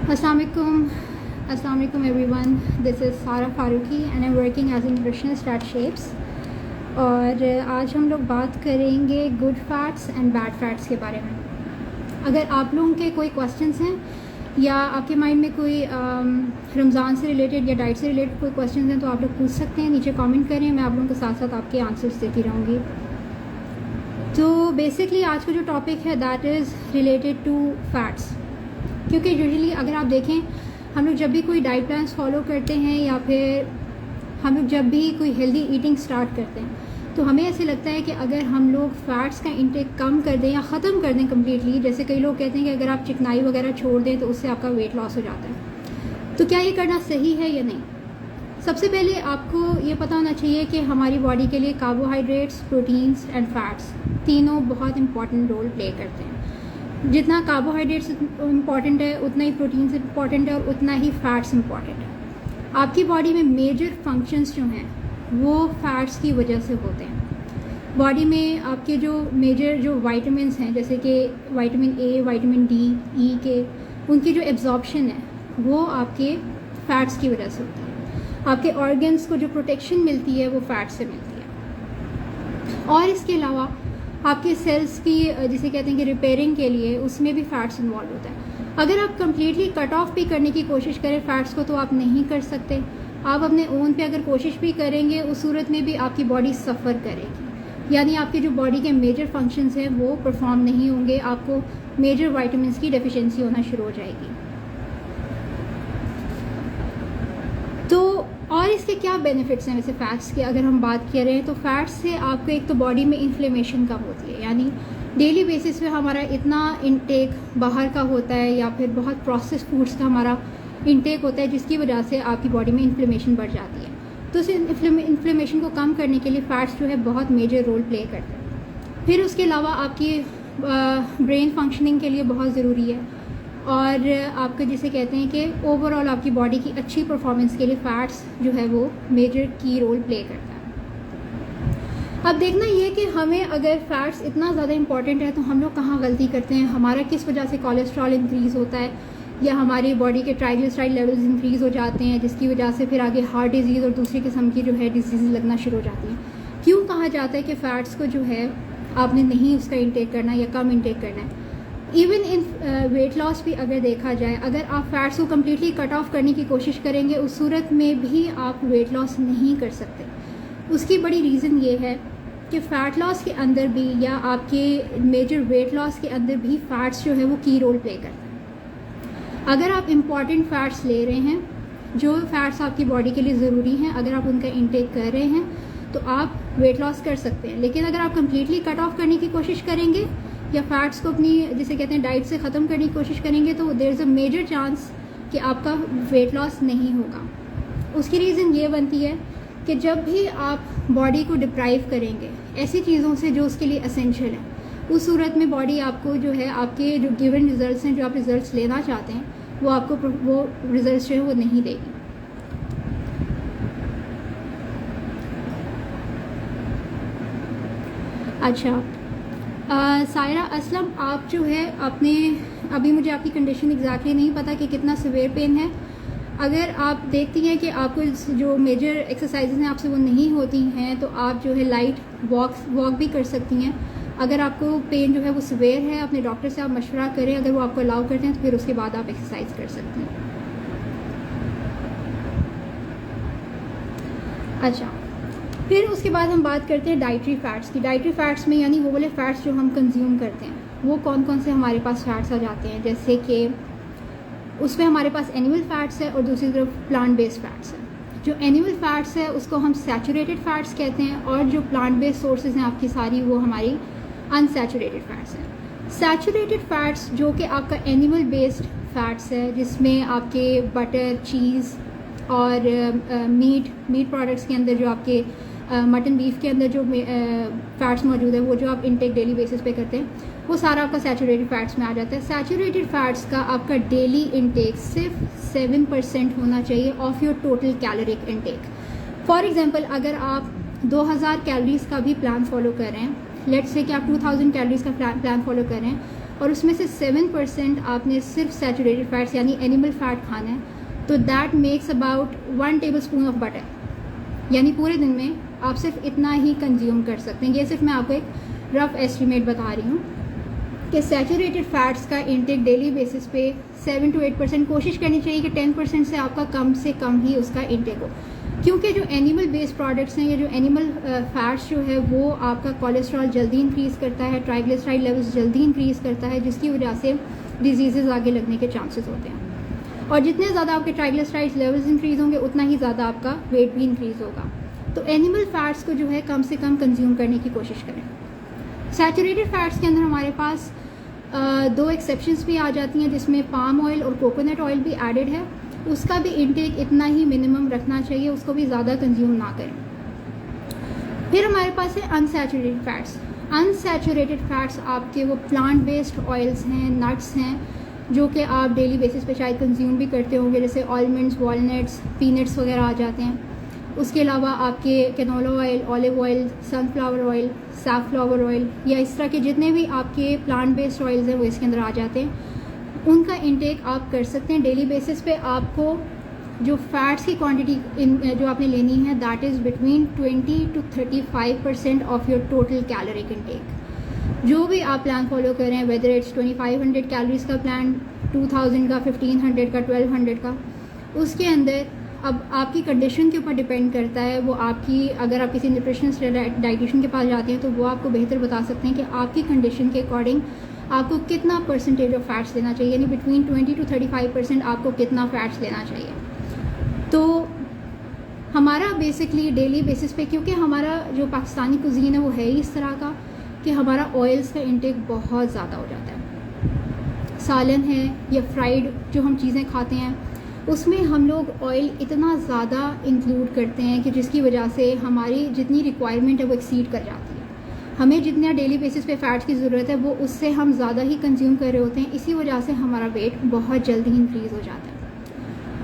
Assalamualaikum everyone. This is Sara Faruqi and I'm working as a nutritionist at Shapes. और आज हम लोग बात करेंगे good fats and bad fats के बारे में। अगर आप लोगों के कोई क्वेश्चंस हैं या आपके माइंड में कोई रमज़ान से रिलेटेड या डाइट से रिलेटेड कोई क्वेश्चंस हैं तो आप लोग पूछ सकते हैं, नीचे कमेंट करें, मैं आप लोगों के साथ साथ आपके आंसर्स देती रहूँगी। तो बेसिकली आज का जो टॉपिक है that is related to fats, क्योंकि यूजुअली अगर आप देखें हम लोग जब भी कोई डाइट प्लान्स फॉलो करते हैं या फिर हम लोग जब भी कोई हेल्दी ईटिंग स्टार्ट करते हैं तो हमें ऐसे लगता है कि अगर हम लोग फ़ैट्स का इंटेक कम कर दें या ख़त्म कर दें कम्प्लीटली, जैसे कई लोग कहते हैं कि अगर आप चिकनाई वगैरह छोड़ दें तो उससे आपका वेट लॉस हो जाता है। तो क्या ये करना सही है या नहीं? सबसे पहले आपको ये पता होना चाहिए कि हमारी बॉडी के लिए कार्बोहाइड्रेट्स, प्रोटीन्स एंड फैट्स तीनों बहुत इंपॉर्टेंट रोल प्ले करते हैं। जितना कार्बोहाइड्रेट्स इम्पॉर्टेंट है उतना ही प्रोटीन्स इम्पॉर्टेंट है और उतना ही फैट्स इम्पॉर्टेंट है। आपकी बॉडी में मेजर फंक्शंस जो हैं वो फैट्स की वजह से होते हैं। बॉडी में आपके जो मेजर जो वाइटामिन्स हैं जैसे कि विटामिन ए, विटामिन डी, ई के, उनकी जो एब्जॉर्प्शन है वो आपके फैट्स की वजह से होती है। आपके ऑर्गन्स को जो प्रोटेक्शन मिलती है वो फैट से मिलती है। और इसके अलावा आपके सेल्स की जिसे कहते हैं कि रिपेयरिंग के लिए उसमें भी फैट्स इन्वॉल्व होता है। अगर आप कम्प्लीटली कट ऑफ भी करने की कोशिश करें फैट्स को तो आप नहीं कर सकते। आप अपने ओन पे अगर कोशिश भी करेंगे उस सूरत में भी आपकी बॉडी सफ़र करेगी, यानी आपकी जो बॉडी के मेजर फंक्शंस हैं वो परफॉर्म नहीं होंगे, आपको मेजर वाइटामिन्स की डेफिशिएंसी होना शुरू हो जाएगी। तो और इसके क्या बेनिफिट्स हैं वैसे फैट्स के अगर हम बात करें तो फैट्स से आपको एक तो बॉडी में इन्फ्लेमेशन कम होती है, यानी डेली बेसिस पे हमारा इतना इंटेक बाहर का होता है या फिर बहुत प्रोसेस फूड्स का हमारा इंटेक होता है जिसकी वजह से आपकी बॉडी में इन्फ्लेमेशन बढ़ जाती है। तो इस इन्फ्लेमेशन को कम करने के लिए फ़ैट्स जो है बहुत मेजर रोल प्ले करते हैं। फिर उसके अलावा आपकी ब्रेन फंक्शनिंग के लिए बहुत ज़रूरी है और आपका जिसे कहते हैं कि ओवरऑल आपकी बॉडी की अच्छी परफॉर्मेंस के लिए फ़ैट्स जो है वो मेजर की रोल प्ले करता है। अब देखना ये कि हमें अगर फ़ैट्स इतना ज़्यादा इंपॉर्टेंट है तो हम लोग कहाँ गलती करते हैं, हमारा किस वजह से कोलेस्ट्रॉल इंक्रीज़ होता है या हमारी बॉडी के ट्राइग्लिसराइड लेवल्स इंक्रीज़ हो जाते हैं जिसकी वजह से फिर आगे हार्ट डिजीज़ और दूसरी किस्म की जो है डिजीज़ लगना शुरू हो जाती हैं। क्यों कहा जाता है कि फ़ैट्स को जो है आपने नहीं उसका इंटेक करना या कम इंटेक करना है। इवन इन वेट लॉस भी अगर देखा जाए, अगर आप फैट्स को कम्प्लीटली कट ऑफ करने की कोशिश करेंगे उस सूरत में भी आप वेट लॉस नहीं कर सकते। उसकी बड़ी रीज़न ये है कि फ़ैट लॉस के अंदर भी या आपके मेजर वेट लॉस के अंदर भी फ़ैट्स जो है वो की रोल प्ले करते हैं। अगर आप इम्पॉर्टेंट फ़ैट्स ले रहे हैं, जो फ़ैट्स आपकी बॉडी के लिए ज़रूरी हैं, अगर आप उनका इंटेक कर रहे हैं तो आप वेट लॉस कर सकते हैं। लेकिन अगर आप कम्प्लीटली कट ऑफ करने की कोशिश करेंगे या फैट्स को अपनी जिसे कहते हैं डाइट से ख़त्म करने की कोशिश करेंगे तो there is a major chance कि आपका वेट लॉस नहीं होगा। उसकी रीज़न ये बनती है कि जब भी आप बॉडी को डिप्राइव करेंगे ऐसी चीज़ों से जो उसके लिए एसेंशियल है, उस सूरत में बॉडी आपको जो है आपके जो गिवन रिजल्ट्स हैं, जो आप रिजल्ट्स लेना चाहते हैं, वो आपको वो रिजल्ट्स जो है वो नहीं देगी। अच्छा, सायरा असलम, आप जो है अपने अभी मुझे आपकी कंडीशन एग्जैक्टली नहीं पता कि कितना सिवियर पेन है। अगर आप देखती हैं कि आपको जो मेजर एक्सरसाइजेज हैं आपसे वो नहीं होती हैं तो आप जो है लाइट वॉक भी कर सकती हैं। अगर आपको पेन जो है वो सिवियर है अपने डॉक्टर से आप मशवरा करें, अगर वो आपको अलाउ करते हैं तो फिर उसके बाद आप एक्सरसाइज कर सकते हैं। अच्छा, फिर उसके बाद हम बात करते हैं डाइटरी फ़ैट्स की। डाइटरी फ़ैट्स में यानी वो वाले फ़ैट्स जो हम कंज्यूम करते हैं वो कौन कौन से हमारे पास फ़ैट्स आ जाते हैं, जैसे कि उसमें हमारे पास एनिमल फ़ैट्स है और दूसरी तरफ प्लांट बेस्ड फ़ैट्स है। जो एनिमल फ़ैट्स है उसको हम सैचुरेटेड फ़ैट्स कहते हैं और जो प्लांट बेस्ड सोर्सेज हैं आपकी सारी वो हमारी अनसैचुरेटेड फ़ैट्स हैं। सैचुरेटेड फ़ैट्स जो कि आपका एनिमल बेस्ड फ़ैट्स है जिसमें आपके बटर, चीज़ और मीट प्रोडक्ट्स के अंदर जो आपके मटन, बीफ के अंदर जो फ़ैट्स मौजूद है वो जो आप इंटेक डेली बेसिस पे करते हैं वो सारा आपका सैचुरेटेड फ़ैट्स में आ जाता है। सैचुरेटेड फ़ैट्स का आपका डेली इंटेक सिर्फ 7% होना चाहिए of your total caloric intake. For example, अगर आप 2000 कैलोरीज़ का भी प्लान फॉलो कर रहे हैं, लेट्स से कि आप 2000 कैलोरीज़ का प्लान फॉलो कर रहे हैं, और उसमें से 7% आपने सिर्फ सैचुरेटेड फैट्स यानी एनिमल फैट खाना है, तो that makes about 1 tablespoon of butter, यानी पूरे दिन में आप सिर्फ इतना ही कंज्यूम कर सकते हैं। ये सिर्फ मैं आपको एक रफ एस्टिमेट बता रही हूँ कि सैचुरेटेड फैट्स का इंटेक डेली बेसिस पे 7 to 8%, कोशिश करनी चाहिए कि 10% से आपका कम से कम ही उसका इंटेक हो, क्योंकि जो एनिमल बेस्ड प्रोडक्ट्स हैं या जो एनिमल फैट्स जो है वो आपका कोलेस्ट्रॉल जल्दी इंक्रीज़ करता है, ट्राइग्लिसराइड लेवल्स जल्दी इंक्रीज़ करता है, जिसकी वजह से डिजीज़ आगे लगने के चांसेस होते हैं। और जितने ज़्यादा आपके ट्राइग्लिसराइड लेवल्स इंक्रीज़ होंगे उतना ही ज़्यादा आपका वेट भी इंक्रीज़ होगा। तो एनिमल फैट्स को जो है कम से कम कंज्यूम करने की कोशिश करें। सैचुरेटेड फैट्स के अंदर हमारे पास 2 एक्सेप्शंस भी आ जाती हैं, जिसमें पाम ऑयल और कोकोनट ऑयल भी एडेड है। उसका भी इंटेक इतना ही मिनिमम रखना चाहिए, उसको भी ज़्यादा कंज्यूम ना करें। फिर हमारे पास है अनसैचुरेटेड फैट्स। अनसैचुरेटेड फैट्स आपके वो प्लांट बेस्ड ऑयल्स हैं, नट्स हैं, जो कि आप डेली बेसिस पे शायद कंज्यूम भी करते होंगे, जैसे आलमंड्स, वॉलनट्स, पीनट्स वगैरह आ जाते हैं। उसके अलावा आपके canola oil, olive oil, sunflower oil, safflower oil या इस तरह के जितने भी आपके प्लांट बेस्ड ऑयल्स हैं वो इसके अंदर आ जाते हैं। उनका इंटेक आप कर सकते हैं डेली बेसिस पे। आपको जो फैट्स की क्वांटिटी जो आपने लेनी है that is between 20 to 35% of your total caloric intake. जो भी आप प्लान फॉलो कर रहे हैं, वेदर इट्स 2500 कैलोरीज का प्लान, 2000 का, 1500 का, 1200 का, उसके अंदर अब आपकी कंडीशन के ऊपर डिपेंड करता है। वो आपकी, अगर आप किसी न्यूट्रिशनिस्ट या डाइटिशियन के पास जाते हैं तो वो आपको बेहतर बता सकते हैं कि आपकी कंडीशन के अकॉर्डिंग आपको कितना परसेंटेज ऑफ फैट्स लेना चाहिए, यानी बिटवीन 20 to 35% आपको कितना फैट्स लेना चाहिए। तो हमारा बेसिकली डेली बेसिस पे, क्योंकि हमारा जो पाकिस्तानी कुजीन है वो है ही इस तरह का कि हमारा ऑयल्स का इंटेक बहुत ज़्यादा हो जाता है। सालन है या फ्राइड जो हम चीज़ें खाते हैं उसमें हम लोग ऑयल इतना ज़्यादा इंक्लूड करते हैं कि जिसकी वजह से हमारी जितनी रिक्वायरमेंट है वो एक्सीड कर जाती है। हमें जितना डेली बेसिस पे फ़ैट्स की ज़रूरत है वो उससे हम ज़्यादा ही कंज्यूम कर रहे होते हैं। इसी वजह से हमारा वेट बहुत जल्दी इंक्रीज़ हो जाता है।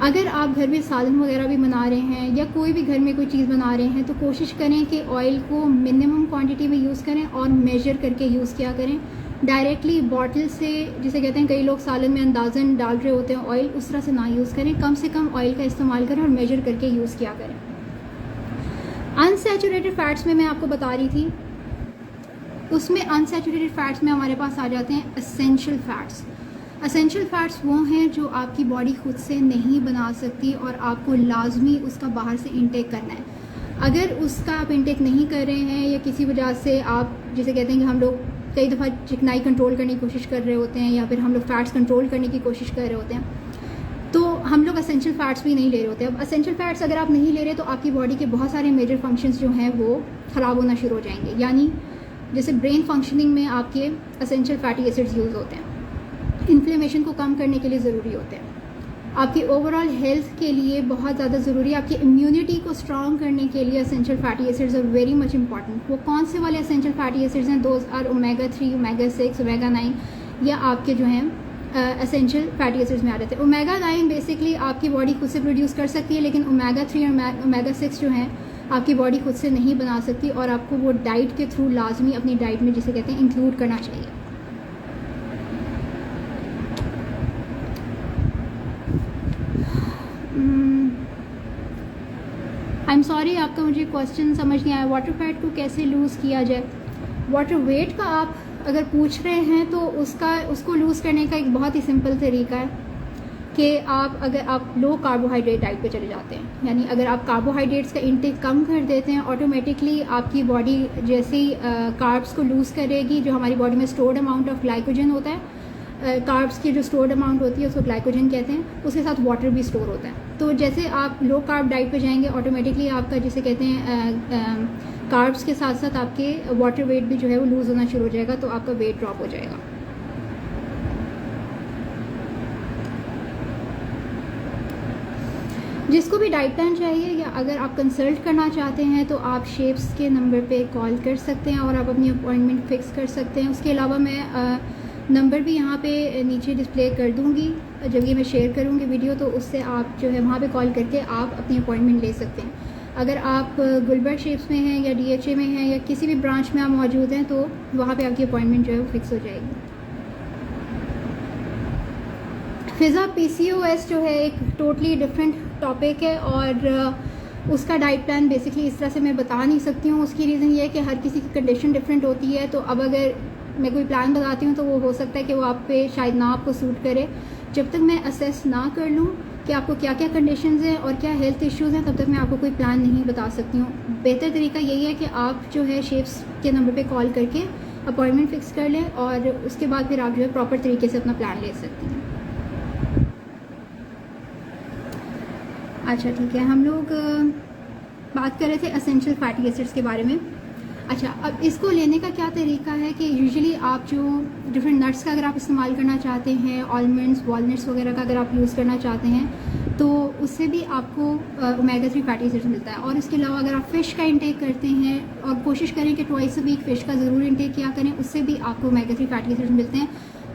अगर आप घर में सालन वगैरह भी बना रहे हैं या कोई भी घर में कोई चीज़ बना रहे हैं तो कोशिश करें कि ऑयल को मिनिमम क्वांटिटी में यूज़ करें और मेजर करके यूज़ किया करें। डायरेक्टली बॉटल से, जिसे कहते हैं कई लोग सालन में अंदाज़न डाल रहे होते हैं ऑयल, उस तरह से ना यूज़ करें। कम से कम ऑयल का इस्तेमाल करें और मेजर करके यूज़ किया करें। अनसैचुरेटेड फैट्स में मैं आपको बता रही थी, उसमें अनसैचुरेटेड फैट्स में हमारे पास आ जाते हैं एसेंशियल फ़ैट्स। एसेंशियल फ़ैट्स वो हैं जो आपकी बॉडी खुद से नहीं बना सकती और आपको लाजमी उसका बाहर से इंटेक करना है। अगर उसका आप इंटेक नहीं कर रहे हैं या किसी वजह से आप, जिसे कहते हैं कि हम लोग कई दफ़ा चिकनाई कंट्रोल करने की कोशिश कर रहे होते हैं या फिर हम लोग फ़ैट्स कंट्रोल करने की कोशिश कर रहे होते हैं, तो हम लोग एसेंशियल फ़ैट्स भी नहीं ले रहे होते। अब एसेंशियल फ़ैट्स अगर आप नहीं ले रहे तो आपकी बॉडी के बहुत सारे मेजर फंक्शंस जो हैं वो ख़राब होना शुरू हो जाएंगे। यानी जैसे ब्रेन फंक्शनिंग में आपके एसेंशियल फैटी एसिड्स यूज़ होते हैं, इन्फ्लेमेशन को कम करने के लिए ज़रूरी होते हैं, आपकी ओवरऑल हेल्थ के लिए बहुत ज़्यादा ज़रूरी है, आपकी इम्यूनिटी को स्ट्रॉन्ग करने के लिए essential fatty acids are very much important. वो कौन से वाले एसेंशियल फैटी एसिड्स हैं? Those are omega 3, omega 6, omega 9 या आपके जो हैं एसेंशियल फैटी एसिड्स में आ जाते हैं। ओमेगा 9 बेसिकली आपकी बॉडी खुद से प्रोड्यूस कर सकती है, लेकिन ओमेगा 3 और ओमेगा 6 जो हैं आपकी बॉडी खुद से नहीं बना सकती और आपको वो डाइट के थ्रू लाजमी अपनी डाइट में, जिसे कहते हैं, इंक्लूड करना चाहिए। आई एम सॉरी, आपका मुझे क्वेश्चन समझ नहीं आया। वाटर फैट को कैसे लूज़ किया जाए? वाटर वेट का आप अगर पूछ रहे हैं तो उसको लूज़ करने का एक बहुत ही सिंपल तरीका है कि अगर आप लो कार्बोहाइड्रेट डाइट पे चले जाते हैं, यानी अगर आप कार्बोहाइड्रेट्स का इंटेक कम कर देते हैं, ऑटोमेटिकली आपकी बॉडी जैसे ही कार्ब्स को लूज़ करेगी, जो हमारी बॉडी में स्टोर्ड अमाउंट ऑफ ग्लाइकोजन होता है, कार्ब्स की जो स्टोर्ड अमाउंट होती है उसको ग्लाइकोजन कहते हैं, उसके साथ वाटर भी स्टोर होता है। तो जैसे आप लो कार्ब डाइट पे जाएंगे, ऑटोमेटिकली आपका, जिसे कहते हैं, कार्ब्स के साथ साथ आपके वाटर वेट भी जो है वो लूज़ होना शुरू हो जाएगा, तो आपका वेट ड्रॉप हो जाएगा। जिसको भी डाइट प्लान चाहिए या अगर आप कंसल्ट करना चाहते हैं तो आप शेप्स के नंबर पे कॉल कर सकते हैं और आप अपनी अपॉइंटमेंट फ़िक्स कर सकते हैं। उसके अलावा मैं नंबर भी यहाँ पे नीचे डिस्प्ले कर दूँगी जब ये मैं शेयर करूँगी वीडियो, तो उससे आप जो है वहाँ पे कॉल करके आप अपनी अपॉइंटमेंट ले सकते हैं। अगर आप गुलबर्ग शेप्स में हैं या DHA में हैं या किसी भी ब्रांच में आप मौजूद हैं तो वहाँ पे आपकी अपॉइंटमेंट जो है वो फिक्स हो जाएगी। फिज़ा PCOS जो है एक टोटली डिफरेंट टॉपिक है, और उसका डाइट प्लान बेसिकली इस तरह से मैं बता नहीं सकती हूँ। उसकी रीज़न ये है कि हर किसी की कंडीशन डिफरेंट होती है, तो अब अगर मैं कोई प्लान बताती हूँ तो वो हो सकता है कि वो आप पे शायद ना आपको सूट करे। जब तक मैं असेस ना कर लूँ कि आपको क्या क्या कंडीशंस हैं और क्या हेल्थ इश्यूज़ हैं, तब तक मैं आपको कोई प्लान नहीं बता सकती हूँ। बेहतर तरीका यही है कि आप जो है शेफ्स के नंबर पे कॉल करके अपॉइंटमेंट फ़िक्स कर लें, और उसके बाद फिर आप जो है प्रॉपर तरीके से अपना प्लान ले सकती हैं। अच्छा ठीक है, हम लोग बात कर रहे थे एसेंशियल फैटी एसिड्स के बारे में। अच्छा, अब इसको लेने का क्या तरीका है कि यूजुअली आप जो डिफरेंट नट्स का अगर आप इस्तेमाल करना चाहते हैं, आलमंड्स, वॉलनट्स वगैरह का अगर आप यूज़ करना चाहते हैं, तो उससे भी आपको ओमेगा 3 फैटी एसिड्स मिलता है। और इसके अलावा अगर आप फ़िश का इंटेक करते हैं, और कोशिश करें कि ट्वाइस अ वीक फ़िश का ज़रूर इंटेक किया करें, उससे भी आपको ओमेगा 3 फैटी एसिड्स मिलते हैं।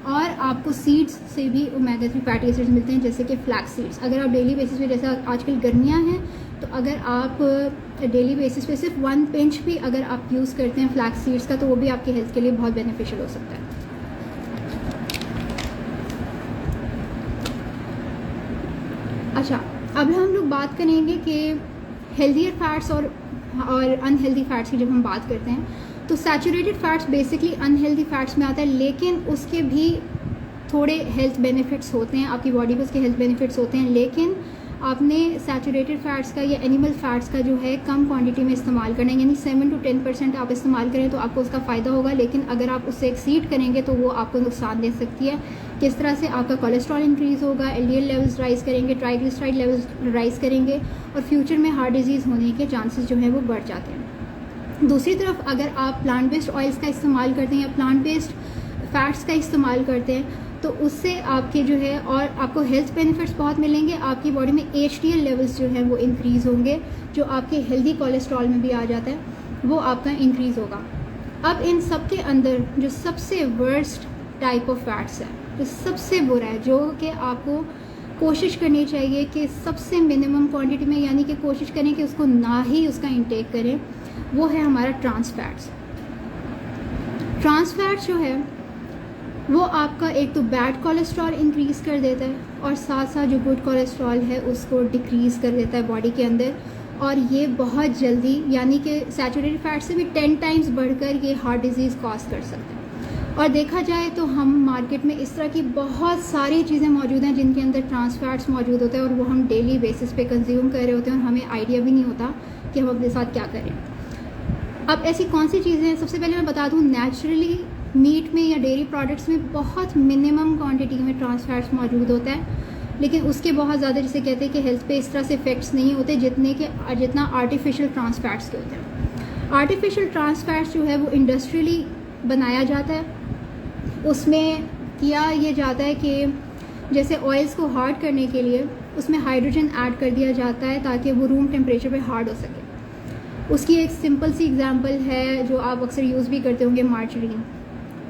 और आपको सीड्स से भी ओमेगा 3 फैटी एसिड्स मिलते हैं, जैसे कि फ्लैक्स सीड्स। अगर आप डेली बेसिस पे, जैसे आजकल गर्मियाँ हैं, तो अगर आप डेली बेसिस पे सिर्फ 1 पिंच भी अगर आप यूज़ करते हैं फ्लैक्स सीड्स का, तो वो भी आपके हेल्थ के लिए बहुत बेनिफिशियल हो सकता है। अच्छा, अब हम लोग बात करेंगे कि हेल्दियर फैट्स और अनहेल्दी फैट्स की जब हम बात करते हैं, तो saturated fats basically unhealthy fats में आता है, लेकिन उसके भी थोड़े हेल्थ बेनिफिट्स होते हैं, आपकी बॉडी को उसके हेल्थ बेनिफिट्स होते हैं। लेकिन आपने सैचुरेटेड फैट्स का या एनिमल फैट्स का जो है कम क्वांटिटी में इस्तेमाल करना है, यानी 7 to 10% आप इस्तेमाल करें तो आपको उसका फ़ायदा होगा। लेकिन अगर आप उससे एक्सीड करेंगे तो वो आपको नुकसान दे सकती है। किस तरह से? आपका कोलेस्ट्रॉल इंक्रीज़ होगा, LDL लेवल्स राइज़ करेंगे, ट्राइग्लिसराइड लेवल्स राइज़ करेंगे, और फ्यूचर में हार्ट डिजीज़ होने के चांसेस जो है वो बढ़ जाते हैं। दूसरी तरफ अगर आप प्लांट बेस्ड ऑयल्स का इस्तेमाल करते हैं या प्लांट बेस्ड फैट्स का इस्तेमाल करते हैं, तो उससे आपके जो है और आपको हेल्थ बेनिफिट्स बहुत मिलेंगे। आपकी बॉडी में HDL लेवल्स जो है वो इंक्रीज़ होंगे, जो आपके हेल्दी कोलेस्ट्रॉल में भी आ जाता है, वो आपका इंक्रीज़ होगा। अब इन सब के अंदर जो सबसे वर्स्ट टाइप ऑफ फैट्स है, जो सबसे बुरा है, जो कि आपको कोशिश करनी चाहिए कि सबसे मिनिमम क्वांटिटी में, यानी कि कोशिश करें कि उसको ना ही उसका इंटेक करें, वो है हमारा ट्रांस फैट्स। ट्रांस फैट्स जो है वो आपका एक तो बैड कोलेस्ट्रॉल इंक्रीज़ कर देता है, और साथ साथ जो गुड कोलेस्ट्रॉल है उसको डिक्रीज़ कर देता है बॉडी के अंदर। और ये बहुत जल्दी, यानी कि सैचुरेटेड फैट से भी 10 टाइम्स बढ़कर ये हार्ट डिजीज़ कॉज कर सकता है। और देखा जाए तो हम मार्केट में इस तरह की बहुत सारी चीज़ें मौजूद हैं जिनके अंदर ट्रांस फैट्स मौजूद होते हैं, और वो हम डेली बेसिस पे कंज्यूम कर रहे होते हैं, और हमें आइडिया भी नहीं होता कि हम अपने साथ क्या करें। अब ऐसी कौन सी चीज़ें हैं? सबसे पहले मैं बता दूँ, नेचुरली मीट में या डेयरी प्रोडक्ट्स में बहुत मिनिमम क्वांटिटी में ट्रांस फैट्स मौजूद होता है, लेकिन उसके बहुत ज़्यादा, जिसे कहते हैं कि हेल्थ पे इस तरह से इफेक्ट्स नहीं होते जितना आर्टिफिशियल ट्रांस फैट्स के होते हैं। आर्टिफिशियल ट्रांस फैट्स जो है वो इंडस्ट्रियली बनाया जाता है। उसमें किया ये जाता है कि जैसे ऑयल्स को हार्ड करने के लिए उसमें हाइड्रोजन ऐड कर दिया जाता है ताकि वो रूम टेम्परेचर पे हार्ड हो सके। उसकी एक सिंपल सी एग्जांपल है जो आप अक्सर यूज़ भी करते होंगे,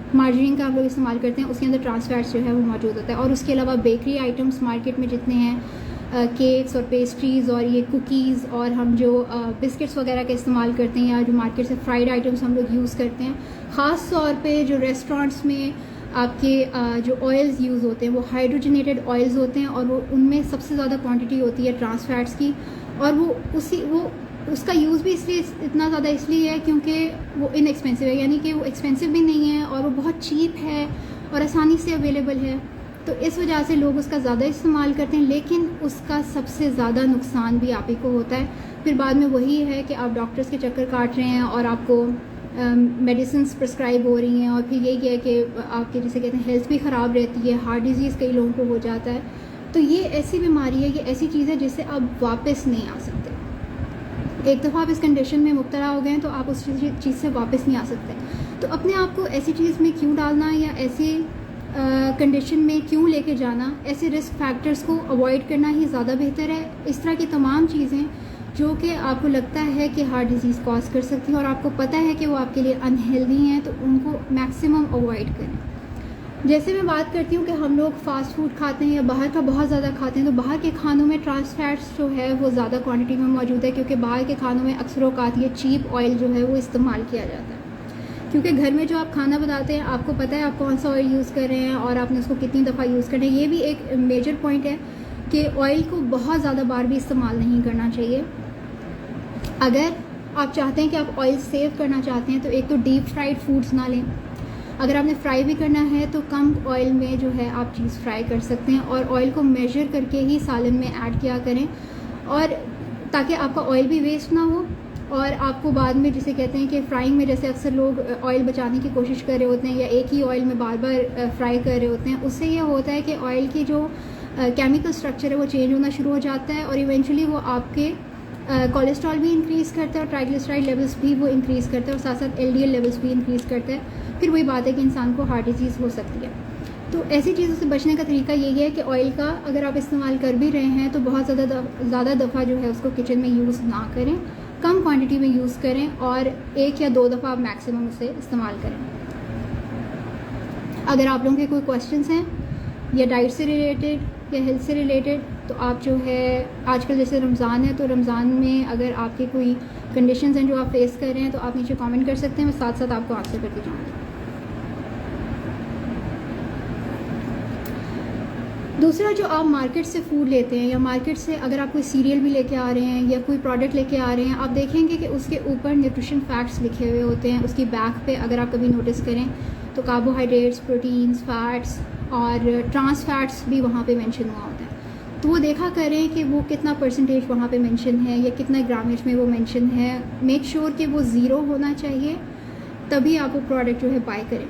मार्जरीन का आप लोग इस्तेमाल करते हैं, उसके अंदर ट्रांस फैट्स जो है वो मौजूद होता है। और उसके अलावा बेकरी आइटम्स मार्केट में जितने हैं, केक्स और पेस्ट्रीज़ और ये कुकीज़, और हम जो बिस्किट्स वगैरह का इस्तेमाल करते हैं, या जो मार्केट से फ्राइड आइटम्स हम लोग यूज़ करते हैं, ख़ास तौर पे जो रेस्टोरेंट्स में आपके जो ऑयल्स यूज़ होते हैं वो हाइड्रोजनेटेड ऑयल्स होते हैं, और वो उनमें सबसे ज़्यादा क्वांटिटी होती है ट्रांस फैट्स की। और वो उसका यूज़ भी इसलिए इतना ज़्यादा इसलिए है क्योंकि वो इनएक्सपेंसिव है, यानी कि वो एक्सपेंसिव भी नहीं है और वो बहुत चीप है और आसानी से अवेलेबल है। तो इस वजह से लोग उसका ज़्यादा इस्तेमाल करते हैं, लेकिन उसका सबसे ज़्यादा नुकसान भी आप ही को होता है। फिर बाद में वही है कि आप डॉक्टर्स के चक्कर काट रहे हैं और आपको मेडिसिन्स प्रिस्क्राइब हो रही हैं, और फिर यही है कि आपके जिसे कहते हैं हेल्थ भी ख़राब रहती है, हार्ट डिजीज़ कई लोगों को हो जाता है। तो ये ऐसी बीमारी है, ये ऐसी चीज़ है जिससे आप वापस नहीं आ सकते। एक दफ़ा आप इस कंडीशन में मुब्तला हो गए हैं तो आप उस चीज़ से वापस नहीं आ सकते। तो अपने आप को ऐसी चीज़ में क्यों डालना, या ऐसी कंडीशन में क्यों लेके जाना? ऐसे रिस्क फैक्टर्स को अवॉइड करना ही ज़्यादा बेहतर है। इस तरह की तमाम चीज़ें जो कि आपको लगता है कि हार्ट डिजीज़ कॉज कर सकती हैं और आपको पता है कि वो आपके लिए अनहेल्दी हैं, तो उनको मैक्सिमम अवॉइड करें। जैसे मैं बात करती हूँ कि हम लोग फ़ास्ट फूड खाते हैं या बाहर का बहुत ज़्यादा खाते हैं, तो बाहर के खानों में ट्रांस फैट्स जो है वो ज़्यादा क्वांटिटी में मौजूद है, क्योंकि बाहर के खानों में अक्सर औक़ात ये चीप ऑयल जो है वो इस्तेमाल किया जाता है। क्योंकि घर में जो आप खाना बनाते हैं आपको पता है आप कौन सा ऑयल यूज़ कर रहे हैं और आपने उसको कितनी दफ़ा यूज़ करना है। ये भी एक मेजर पॉइंट है कि ऑयल को बहुत ज़्यादा बार भी इस्तेमाल नहीं करना चाहिए। अगर आप चाहते हैं कि आप ऑयल सेव करना चाहते हैं तो एक तो डीप फ्राइड फूड्स ना लें। अगर आपने फ्राई भी करना है तो कम ऑयल में जो है आप चीज़ फ्राई कर सकते हैं, और ऑयल को मेजर करके ही सालन में ऐड किया करें, और ताकि आपका ऑयल भी वेस्ट ना हो और आपको बाद में जिसे कहते हैं कि फ्राइंग में जैसे अक्सर लोग ऑयल बचाने की कोशिश कर रहे होते हैं या एक ही ऑयल में बार बार फ्राई कर रहे होते हैं, उससे ये होता है कि ऑयल की जो केमिकल स्ट्रक्चर है वो चेंज होना शुरू हो जाता है और इवेंचुअली वो आपके कोलेस्ट्रॉल भी इंक्रीज़ करता है और ट्राइग्लिसराइड लेवल्स भी वो इंक्रीज़ करता है और साथ साथ LDL लेवल्स भी इंक्रीज़ करता है। फिर वही बात है कि इंसान को हार्ट डिजीज़ हो सकती है। तो ऐसी चीज़ों से बचने का तरीका यही है कि ऑयल का अगर आप इस्तेमाल कर भी रहे हैं तो बहुत ज़्यादा दफ़ा जो है उसको किचन में यूज़ ना करें, कम क्वांटिटी में यूज़ करें और 1 या 2 दफ़ा आप मैक्सिमम उसे इस्तेमाल करें। अगर आप लोगों के कोई क्वेश्चंस हैं या डाइट से रिलेटेड या हेल्थ से रिलेटेड, तो आप जो है आजकल जैसे रमज़ान है तो रमज़ान में अगर आपके कोई कंडीशंस हैं जो आप फेस कर रहे हैं तो आप नीचे कमेंट कर सकते हैं, मैं साथ साथ आपको आंसर करके जाऊँगी। दूसरा, जो आप मार्केट से फूड लेते हैं या मार्केट से अगर आप कोई सीरियल भी लेके आ रहे हैं या कोई प्रोडक्ट लेके आ रहे हैं, आप देखेंगे कि उसके ऊपर न्यूट्रिशन फैक्ट्स लिखे हुए होते हैं। उसकी बैक पे अगर आप कभी नोटिस करें तो कार्बोहाइड्रेट्स, प्रोटीन्स, फैट्स और ट्रांस फैट्स भी वहाँ पे मेंशन हुआ होता है। तो वो देखा करें कि वो कितना परसेंटेज वहाँ पे मेंशन है या कितना ग्रामेज में वो मेंशन है। मेक श्योर कि वो ज़ीरो होना चाहिए, तभी आप वो प्रोडक्ट जो है बाय करें।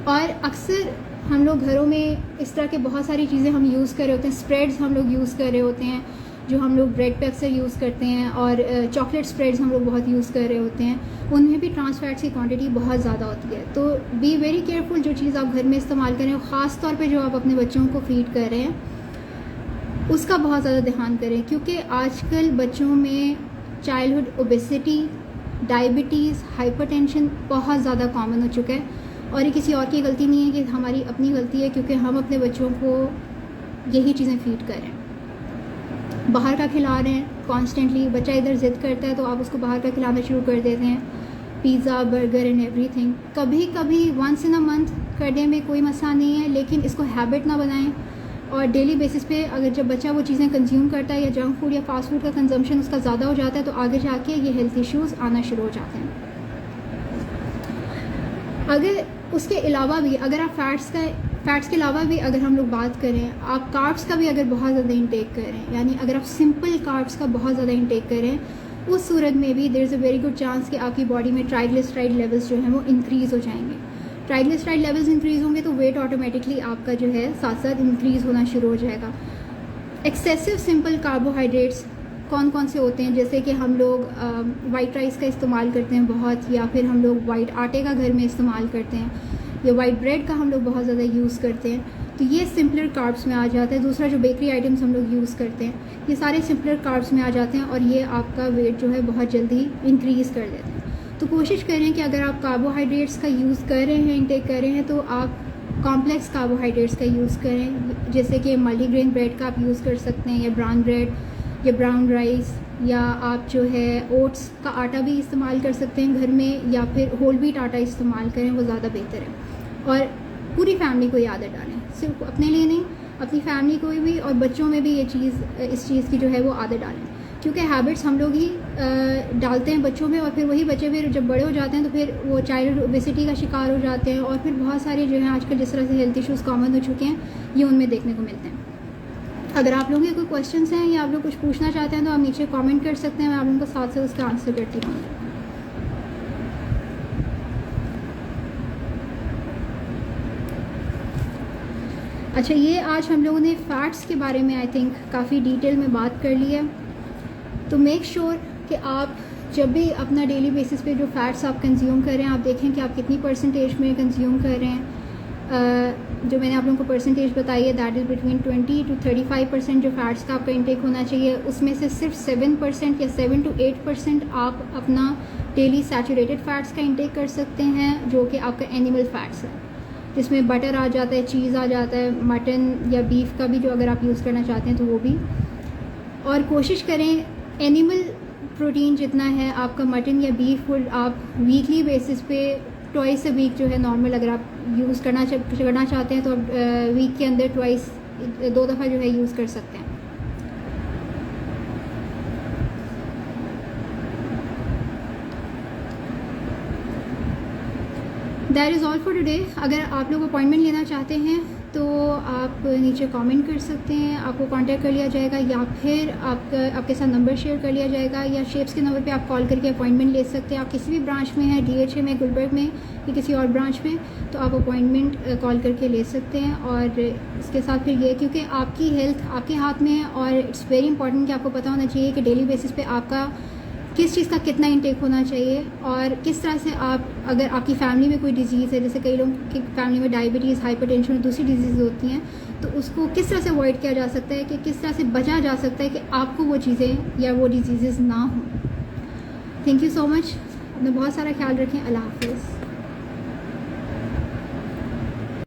और अक्सर हम लोग घरों में इस तरह के बहुत सारी चीज़ें हम यूज़ कर रहे होते हैं। स्प्रेड्स हम लोग यूज़ कर रहे होते हैं जो हम लोग ब्रेड पे अक्सर यूज़ करते हैं, और चॉकलेट स्प्रेड्स हम लोग बहुत यूज़ कर रहे होते हैं। उनमें भी ट्रांस फैट्स की क्वांटिटी बहुत ज़्यादा होती है। तो बी वेरी केयरफुल जो चीज़ आप घर में इस्तेमाल करें, ख़ास तौर पे जो आप अपने बच्चों को फीड कर रहे हैं उसका बहुत ज़्यादा ध्यान करें, क्योंकि आजकल बच्चों में चाइल्डहुड ओबेसिटी, डायबिटीज़, हाइपरटेंशन बहुत ज़्यादा कॉमन हो चुका है। और ये किसी और की गलती नहीं है, कि हमारी अपनी गलती है, क्योंकि हम अपने बच्चों को यही चीज़ें फीड कर रहे हैं, बाहर का खिला रहे हैं कॉन्स्टेंटली। बच्चा इधर ज़िद करता है तो आप उसको बाहर का खिलाना शुरू कर देते हैं, पिज़्ज़ा, बर्गर एंड एवरीथिंग। कभी कभी वंस इन अ मंथ करने में कोई मसला नहीं है, लेकिन इसको हैबिट ना बनाएं। और डेली बेसिस पे अगर जब बच्चा वो चीज़ें कंज्यूम करता है या जंक फूड या फास्ट फूड का कंजम्पशन उसका ज़्यादा हो जाता है तो आगे जाके ये हेल्थ इश्यूज़ आना शुरू हो जाते हैं। अगर उसके अलावा भी अगर आप फैट्स के अलावा भी अगर हम लोग बात करें, आप कार्ब्स का भी अगर बहुत ज़्यादा इंटेक करें, यानी अगर आप सिंपल कार्ब्स का बहुत ज़्यादा इंटेक करें, उस सूरत में भी there is a very good chance कि आपकी बॉडी में ट्राइग्लिसराइड लेवल्स जो हैं वो इंक्रीज़ हो जाएंगे। ट्राइग्लिसराइड लेवल्स इंक्रीज़ होंगे तो वेट ऑटोमेटिकली आपका जो है साथ साथ इंक्रीज़ होना शुरू हो जाएगा। एक्सेसिव सिंपल कार्बोहाइड्रेट्स कौन कौन से होते हैं, जैसे कि हम लोग वाइट राइस का इस्तेमाल करते हैं बहुत, या फिर हम लोग वाइट आटे का घर में इस्तेमाल करते हैं, या वाइट ब्रेड का हम लोग बहुत ज़्यादा यूज़ करते हैं, तो ये सिंपलर कार्ब्स में आ जाता है। दूसरा, जो बेकरी आइटम्स हम लोग यूज़ करते हैं, ये सारे सिंपलर कार्ब्स में आ जाते हैं और ये आपका वेट जो है बहुत जल्दी इंक्रीज़ कर देते हैं। तो कोशिश करें कि अगर आप कार्बोहाइड्रेट्स का यूज़ कर रहे हैं, इंटेक कर रहे हैं, तो आप कॉम्प्लेक्स कार्बोहाइड्रेट्स का यूज़ करें, जैसे कि मल्टीग्रेन ब्रेड का आप यूज़ कर सकते हैं, या ब्राउन ब्रेड या ब्राउन राइस, या आप जो है ओट्स का आटा भी इस्तेमाल कर सकते हैं घर में, या फिर होल व्हीट आटा इस्तेमाल करें, वो ज़्यादा बेहतर है। और पूरी फैमिली को ये आदत डालें, सिर्फ अपने लिए नहीं, अपनी फैमिली को भी और बच्चों में भी इस चीज़ की जो है वो आदत डालें, क्योंकि हैबिट्स हम लोग ही डालते हैं बच्चों में, और फिर वही बच्चे फिर जब बड़े हो जाते हैं तो फिर वो चाइल्ड ओबेसिटी का शिकार हो जाते हैं, और फिर बहुत सारे जो हैं आजकल जिस तरह से हेल्थ इश्यूज़ कॉमन हो चुके हैं ये उनमें देखने को मिलते हैं। अगर आप लोगों के कोई क्वेश्चंस हैं या आप लोग कुछ पूछना चाहते हैं तो आप नीचे कमेंट कर सकते हैं, मैं आप लोगों को साथ साथ उसका आंसर करती हूँ। अच्छा, ये आज हम लोगों ने फ़ैट्स के बारे में आई थिंक काफ़ी डिटेल में बात कर ली है। तो मेक श्योर कि आप जब भी अपना डेली बेसिस पे जो फ़ैट्स आप कंज्यूम कर रहे हैं, आप देखें कि आप कितनी परसेंटेज में कंज्यूम कर रहे हैं। जो मैंने आप लोगों को परसेंटेज बताई है, दैट इज़ बिटवीन 20 to 35% जो फ़ैट्स का आपका इंटेक होना चाहिए, उसमें से सिर्फ 7% या 7 to 8% आप अपना डेली सैचुरेटेड फ़ैट्स का इंटेक कर सकते हैं, जो कि आपका एनिमल फ़ैट्स है, जिसमें बटर आ जाता है, चीज़ आ जाता है, मटन या बीफ का भी जो अगर आप यूज़ करना चाहते हैं तो वो भी। और कोशिश करें एनिमल प्रोटीन जितना है आपका मटन या बीफ फूड आप वीकली बेसिस पे ट्वाइस अ वीक जो है नॉर्मल अगर आप यूज़ करना चाहते हैं तो आप वीक के अंदर ट्वाइस 2 दफ़ा जो है यूज़ कर सकते हैं। That is all for today. अगर आप लोग अपॉइंटमेंट लेना चाहते हैं तो आप नीचे कमेंट कर सकते हैं, आपको कांटेक्ट कर लिया जाएगा या फिर आपके साथ नंबर शेयर कर लिया जाएगा, या शेप्स के नंबर पे आप कॉल करके अपॉइंटमेंट ले सकते हैं। आप किसी भी ब्रांच में हैं, DHA में, गुलबर्ग में या किसी और ब्रांच में, तो आप अपॉइंटमेंट कॉल करके ले सकते हैं। और इसके साथ फिर ये, क्योंकि आपकी हेल्थ आपके हाथ में है और इट्स वेरी इंपॉर्टेंट कि आपको पता होना चाहिए कि डेली बेसिस पे आपका किस चीज़ का कितना इंटेक होना चाहिए और किस तरह से आप, अगर आपकी फैमिली में कोई डिजीज़ है, जैसे कई लोगों की फैमिली में डायबिटीज़, हाइपरटेंशन और दूसरी डिजीज़ होती हैं, तो उसको किस तरह से अवॉइड किया जा सकता है, कि किस तरह से बचा जा सकता है कि आपको वो चीज़ें या वो डिजीज़ ना हों। Thank you so much. अपना बहुत सारा ख्याल रखें। अल्लाह हाफ़िज़।